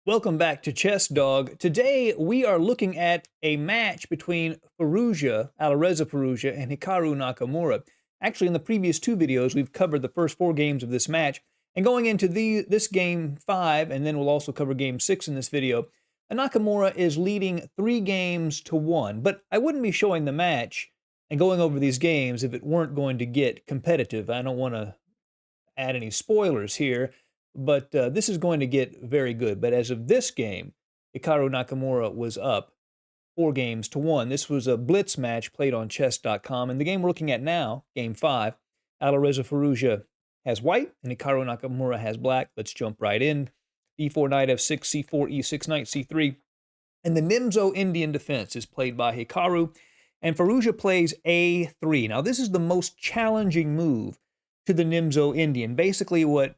Welcome back to Chess Dog. Today we are looking at a match between Alireza Firouzja, and Hikaru Nakamura. Actually, in the previous two videos, we've covered the first four games of this match. And going into this game 5, and then we'll also cover game 6 in this video, Nakamura is leading 3 games to 1. But I wouldn't be showing the match and going over these games if it weren't going to get competitive. I don't want to add any spoilers here, but this is going to get very good. But as of this game, Hikaru Nakamura was up 4 games to 1. This was a blitz match played on chess.com. And the game we're looking at now, game 5, Alireza Firouzja has white and Hikaru Nakamura has black. Let's jump right in. e4, knight f6, c4, e6, knight c3. And the Nimzo Indian defense is played by Hikaru. And Firouzja plays a3. Now, this is the most challenging move to the Nimzo Indian. Basically, what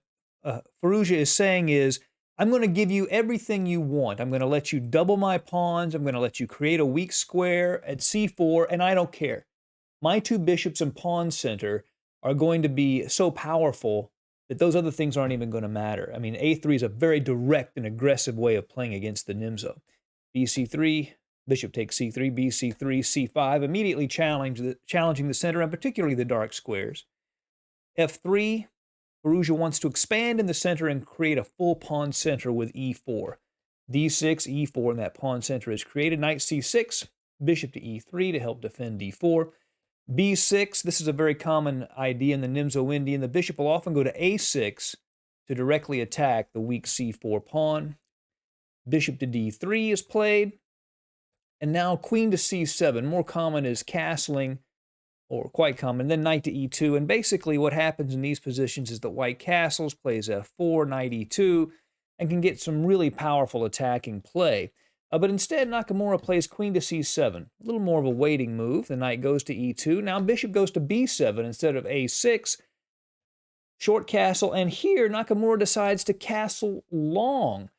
Firouzja is saying is, I'm going to give you everything you want. I'm going to let you double my pawns. I'm going to let you create a weak square at c4, and I don't care. My 2 bishops and pawn center are going to be so powerful that those other things aren't even going to matter. I mean, a3 is a very direct and aggressive way of playing against the Nimzo. bc3, bishop takes c3, bc3, c5, immediately challenging the center, and particularly the dark squares. f3, Firouzja wants to expand in the center and create a full pawn center with e4. d6, e4, and that pawn center is created. Knight c6, bishop to e3 to help defend d4. b6, this is a very common idea in the Nimzo Indian. The bishop will often go to a6 to directly attack the weak c4 pawn. Bishop to d3 is played. And now queen to c7. More common is castling, or quite common, then knight to e2. And basically what happens in these positions is that white castles, plays f4, knight e2, and can get some really powerful attacking play. But instead, Nakamura plays queen to c7, a little more of a waiting move. The knight goes to e2. Now bishop goes to b7 instead of a6. Short castle, and here Nakamura decides to castle long.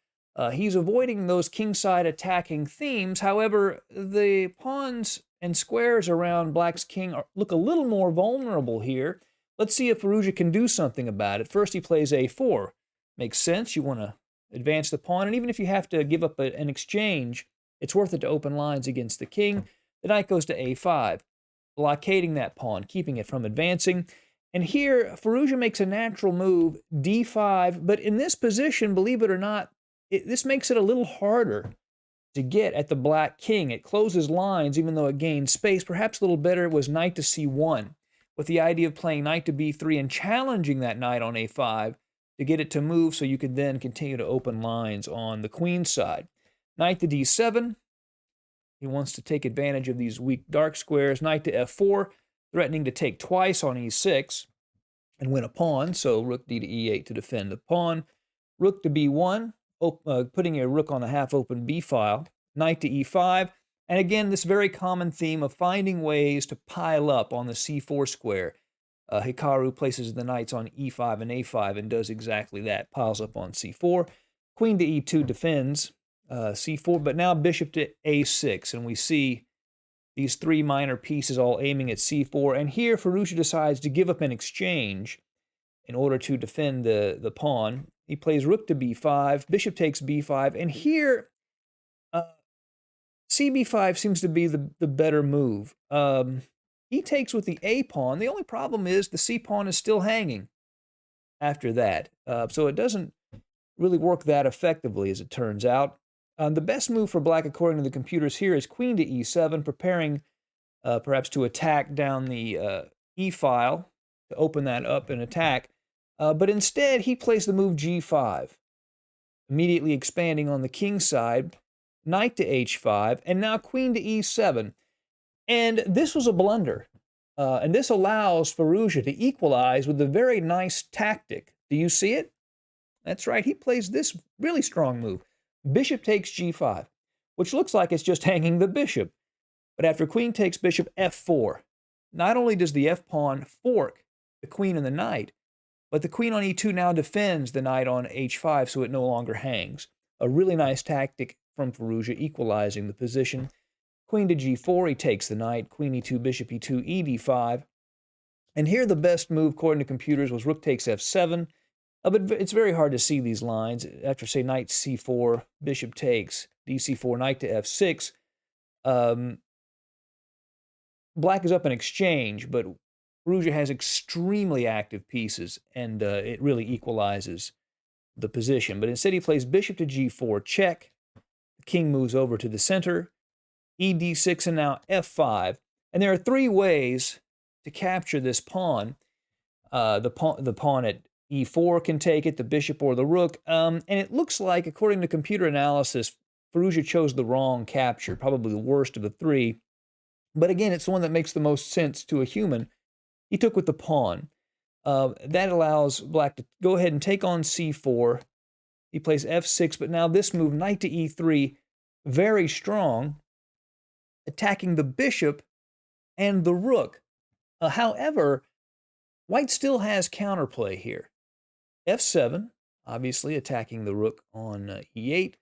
He's avoiding those kingside attacking themes. However, the pawns and squares around black's king look a little more vulnerable here. Let's see if Firouzja can do something about it. First, he plays a4. Makes sense. You want to advance the pawn, and even if you have to give up an exchange, it's worth it to open lines against the king. The knight goes to a5, blockading that pawn, keeping it from advancing. And here, Firouzja makes a natural move, d5, but in this position, believe it or not, this makes it a little harder to get at the black king. It closes lines even though it gains space. Perhaps a little better was knight to c1, with the idea of playing knight to b3 and challenging that knight on a5 to get it to move so you could then continue to open lines on the queen's side. Knight to d7. He wants to take advantage of these weak dark squares. Knight to f4, threatening to take twice on e6 and win a pawn, so rook d to e8 to defend the pawn. Rook to b1, putting a rook on the half-open b file. Knight to e5, and again, this very common theme of finding ways to pile up on the c4 square. Hikaru places the knights on e5 and a5 and does exactly that, piles up on c4. Queen to e2 defends c4, but now bishop to a6, and we see these 3 minor pieces all aiming at c4, and here Firouzja decides to give up an exchange in order to defend the pawn. He plays rook to b5, bishop takes b5, and here cb5 seems to be the better move. He takes with the a pawn. The only problem is the c pawn is still hanging after that, so it doesn't really work that effectively, as it turns out. The best move for black, according to the computers here, is queen to e7, preparing perhaps to attack down the e file, to open that up and attack. But instead, he plays the move g5, immediately expanding on the king side, knight to h5, and now queen to e7. And this was a blunder. And this allows Firouzja to equalize with a very nice tactic. Do you see it? That's right, he plays this really strong move. Bishop takes g5, which looks like it's just hanging the bishop. But after queen takes bishop f4, not only does the f-pawn fork the queen and the knight, but the queen on e2 now defends the knight on h5 so it no longer hangs. A really nice tactic from Firouzja, equalizing the position. Queen to g4, he takes the knight. Queen e2, bishop e2, e d5. And here the best move, according to computers, was rook takes f7. But it's very hard to see these lines. After, say, knight c4, bishop takes, dc4, knight to f6, black is up in exchange, but Firouzja has extremely active pieces, and it really equalizes the position. But instead he plays bishop to g4, check. The king moves over to the center, e d6, and now f5. And there are three ways to capture this pawn. The pawn at e4 can take it, the bishop or the rook. And it looks like, according to computer analysis, Firouzja chose the wrong capture, probably the worst of the three. But again, it's the one that makes the most sense to a human. He took with the pawn. That allows black to go ahead and take on c4. He plays f6, but now this move, knight to e3, very strong, attacking the bishop and the rook. However, white still has counterplay here. f7, obviously attacking the rook on e8.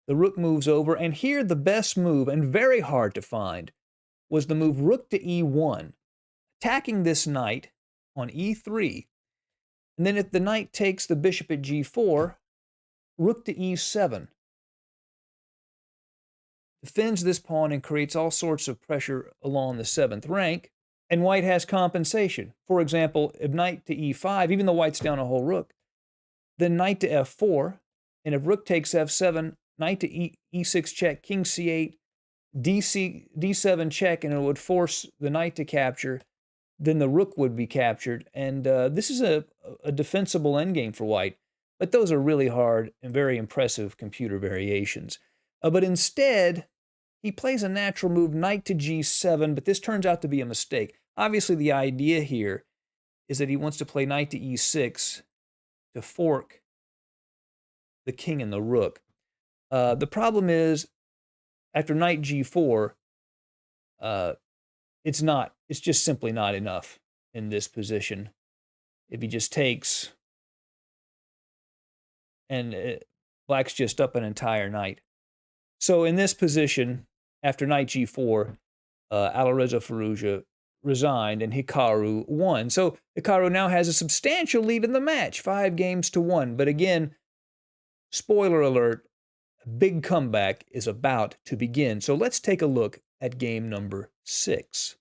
The rook moves over, and here the best move, and very hard to find, was the move rook to e1, attacking this knight on e3. And then if the knight takes the bishop at g4, rook to e7. Defends this pawn and creates all sorts of pressure along the 7th rank, and white has compensation. For example, if knight to e5, even though white's down a whole rook, then knight to f4, and if rook takes f7, knight to e6 check, king c8, d7 check, and it would force the knight to capture. Then the rook would be captured, and this is a defensible endgame for white. But those are really hard and very impressive computer variations. But instead, he plays a natural move, knight to g7, but this turns out to be a mistake. Obviously, the idea here is that he wants to play knight to e6 to fork the king and the rook. The problem is, after knight g4, it's just simply not enough in this position. If he just takes, and black's just up an entire knight. So in this position, after knight g4, Alireza Firouzja resigned and Hikaru won. So Hikaru now has a substantial lead in the match, 5-1. But again, spoiler alert, a big comeback is about to begin. So let's take a look at game number 6.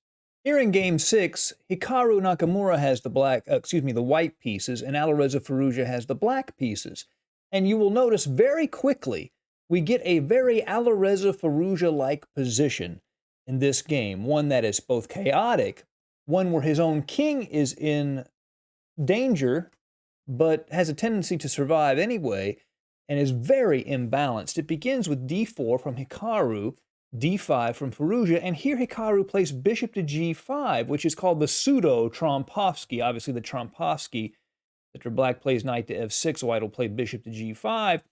Here in game 6, Hikaru Nakamura has the white pieces, and Alireza Firouzja has the black pieces. And you will notice very quickly we get a very Alireza Firouzja-like position in this game, one that is both chaotic, one where his own king is in danger, but has a tendency to survive anyway, and is very imbalanced. It begins with d4 from Hikaru, d5 from Firouzja, and here Hikaru plays bishop to g5, which is called the pseudo-Trompovsky. Obviously, the Trompovsky, after black plays knight to f6, white will play bishop to g5.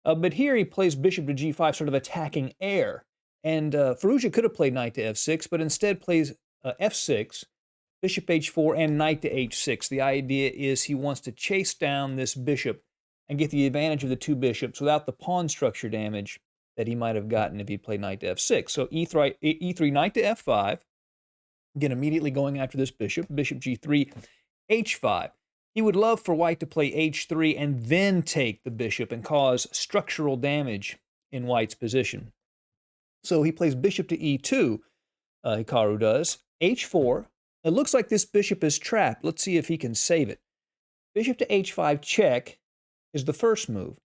But here he plays bishop to g5, sort of attacking heir. And Firouzja could have played knight to f6, but instead plays f6, bishop h4, and knight to h6. The idea is he wants to chase down this bishop and get the advantage of the two bishops without the pawn structure damage that he might have gotten if he played knight to f6. So e3, knight to f5. Again, immediately going after this bishop, bishop g3, h5. He would love for white to play h3 and then take the bishop and cause structural damage in white's position. So he plays bishop to e2, Hikaru does, h4. It looks like this bishop is trapped. Let's see if he can save it. Bishop to h5 check is the first move.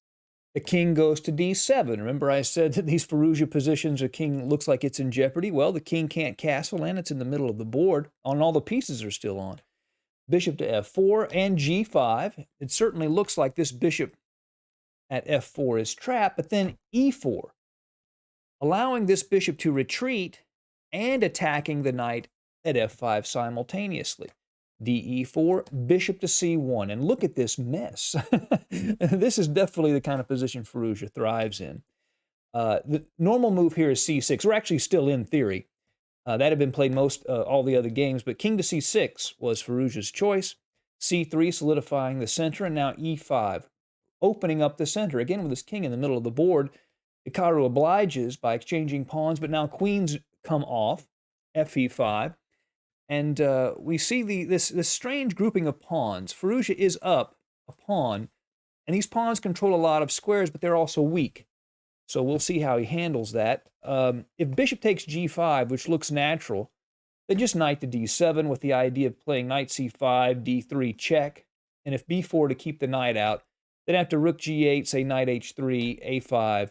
The king goes to d7. Remember I said that these Firouzja positions, a king looks like it's in jeopardy? Well, the king can't castle, and it's in the middle of the board, and all the pieces are still on. Bishop to f4 and g5. It certainly looks like this bishop at f4 is trapped, but then e4, allowing this bishop to retreat and attacking the knight at f5 simultaneously. de4, bishop to c1, and look at this mess. This is definitely the kind of position Firouzja thrives in. The normal move here is c6. We're actually still in theory. That had been played all the other games, but king to c6 was Firouzja's choice. c3 solidifying the center, and now e5, opening up the center. Again, with his king in the middle of the board, Hikaru obliges by exchanging pawns, but now queens come off, fe5, and we see this strange grouping of pawns. Firouzja is up a pawn. And these pawns control a lot of squares, but they're also weak. So we'll see how he handles that. If bishop takes g5, which looks natural, then just knight to d7 with the idea of playing knight c5, d3 check. And if b4 to keep the knight out, then after rook g8, say knight h3, a5,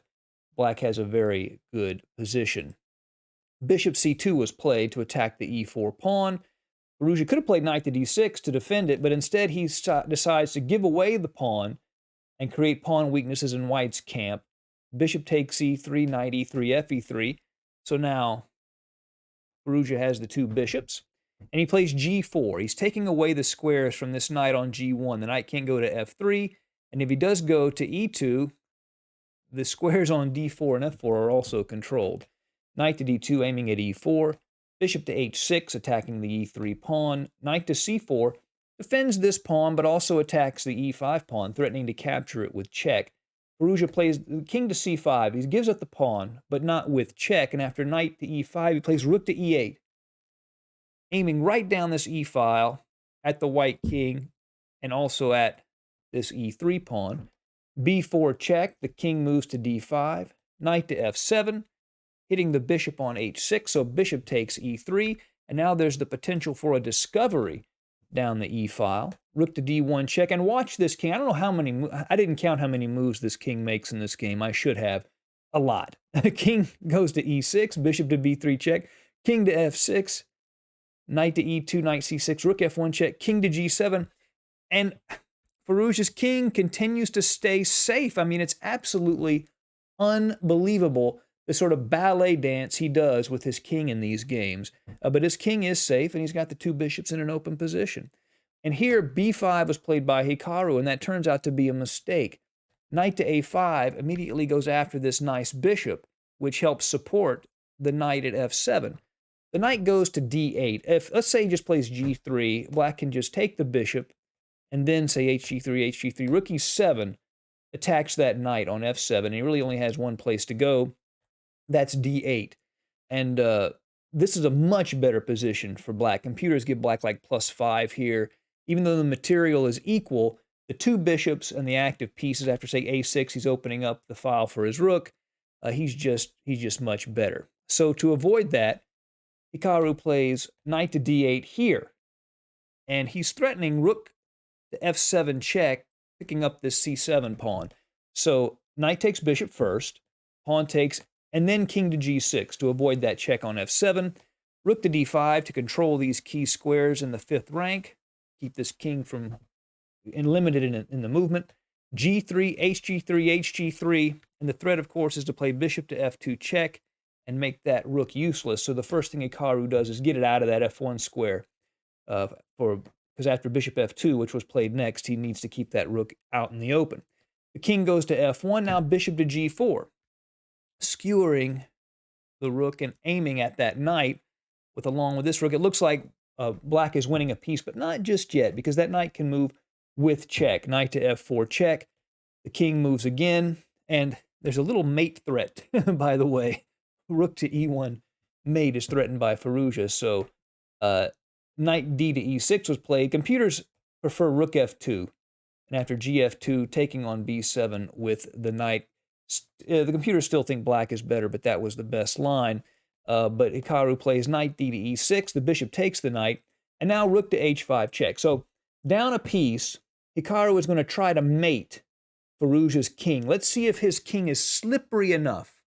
black has a very good position. Bishop c2 was played to attack the e4 pawn. Firouzja could have played knight to d6 to defend it, but instead he decides to give away the pawn and create pawn weaknesses in white's camp. Bishop takes e3, knight e3, f e3. So now Firouzja has the two bishops, and he plays g4. He's taking away the squares from this knight on g1. The knight can't go to f3, and if he does go to e2, the squares on d4 and f4 are also controlled. Knight to d2, aiming at e4. Bishop to h6, attacking the e3 pawn. Knight to c4, defends this pawn, but also attacks the e5 pawn, threatening to capture it with check. Firouzja plays king to c5. He gives up the pawn, but not with check. And after knight to e5, he plays rook to e8, aiming right down this e-file at the white king and also at this e3 pawn. b4 check. The king moves to d5. Knight to f7, hitting the bishop on h6. So bishop takes e3. And now there's the potential for a discovery down the e-file. Rook to d1 check, and watch this king. I don't know how many, I didn't count how many moves this king makes in this game. I should have. A lot. King goes to e6, bishop to b3 check, king to f6, knight to e2, knight c6, rook f1 check, king to g7, and Firouzja's king continues to stay safe. I mean, it's absolutely unbelievable the sort of ballet dance he does with his king in these games. But his king is safe, and he's got the two bishops in an open position. And here, b5 was played by Hikaru, and that turns out to be a mistake. Knight to a5 immediately goes after this nice bishop, which helps support the knight at f7. The knight goes to d8. If, let's say he just plays g3, black can just take the bishop, and then say hg3, rook e7 attacks that knight on f7, and he really only has one place to go. That's d8. And this is a much better position for black. Computers give black like +5 here. Even though the material is equal, the two bishops and the active pieces, after say a6, he's opening up the file for his rook. He's just much better. So to avoid that, Hikaru plays knight to d8 here. And he's threatening rook to f7 check, picking up this c7 pawn. So knight takes bishop first, pawn takes, and then king to g6 to avoid that check on f7. Rook to d5 to control these key squares in the 5th rank, keep this king from limited in the movement. g3, hg3, and the threat, of course, is to play bishop to f2 check and make that rook useless. So the first thing Hikaru does is get it out of that f1 square, because after bishop f2, which was played next, he needs to keep that rook out in the open. The king goes to f1, now bishop to g4, skewering the rook and aiming at that knight along with this rook. It looks like black is winning a piece, but not just yet, because that knight can move with check. Knight to f4 check. The king moves again, and there's a little mate threat, by the way. Rook to e1 mate is threatened by Firouzja, so knight d to e6 was played. Computers prefer rook f2, and after gf2, taking on b7 with the knight. The computers still think black is better, but that was the best line. But Hikaru plays knight d to e6, the bishop takes the knight, and now rook to h5 check. So down a piece, Hikaru is going to try to mate Firouzja's king. Let's see if his king is slippery enough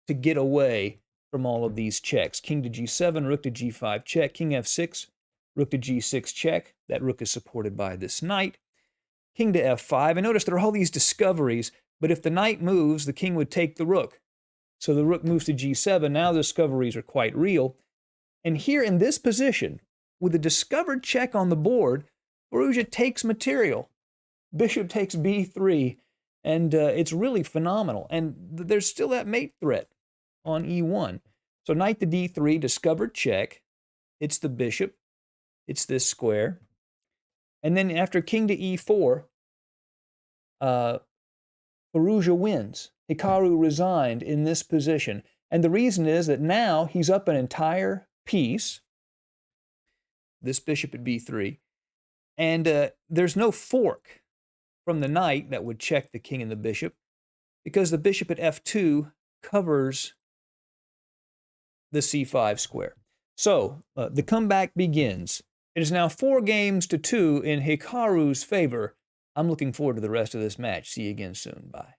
to get away from all of these checks. King to g7, rook to g5 check, king f6, rook to g6 check. That rook is supported by this knight. King to f5. And notice there are all these discoveries, but if the knight moves, the king would take the rook. So the rook moves to g7. Now the discoveries are quite real. And here in this position, with a discovered check on the board, Firouzja takes material. Bishop takes b3, and it's really phenomenal. And there's still that mate threat on e1. So knight to d3, discovered check. It's the bishop. It's this square. And then after king to e4, Firouzja wins. Hikaru resigned in this position. And the reason is that now he's up an entire piece, this bishop at b3, and there's no fork. from the knight that would check the king and the bishop, because the bishop at f2 covers the c5 square. So the comeback begins. It is now 4-2 in Hikaru's favor. I'm looking forward to the rest of this match. See you again soon. Bye.